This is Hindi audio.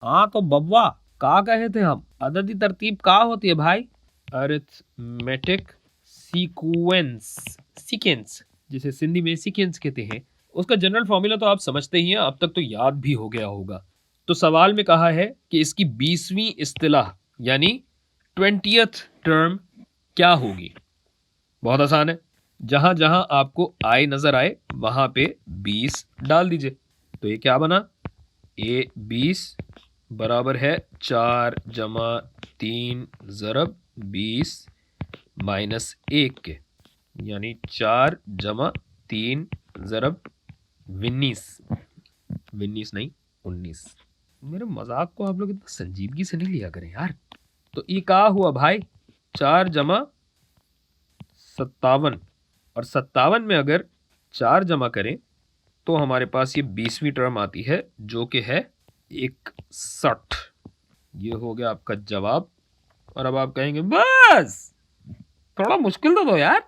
हाँ तो बब्वा, का कहे थे हम, अददी तरतीब का होती है भाई? अरिथमेटिक सीक्वेंस, सीक्वेंस जिसे सिंधी में सीक्वेंस कहते हैं, उसका जनरल फॉर्मूला तो आप समझते ही हैं, अब तक तो याद भी हो गया होगा। तो सवाल में कहा है कि इसकी 20वीं इस्तिलाह यानी 20th टर्म क्या होगी। बहुत आसान है, जहां जहां आपको आई नजर आए वहां पे 20 डाल दीजिए। तो ये क्या बना, ए 20 बराबर है 4 + 3 ज़रब 20 माइनस 1 के, यानी 4 + 3 ज़रब 19, 19 नहीं 19। मेरे मजाक को आप लोग इतना संजीदगी से नहीं लिया करें यार। तो ये कहा हुआ भाई, 4 + 57, और 57 में अगर 4 जमा करें तो हमारे पास ये 20वीं टर्म आती है जो कि है 61। ये हो गया आपका जवाब। और अब आप कहेंगे बस, थोड़ा मुश्किल तो दो यार।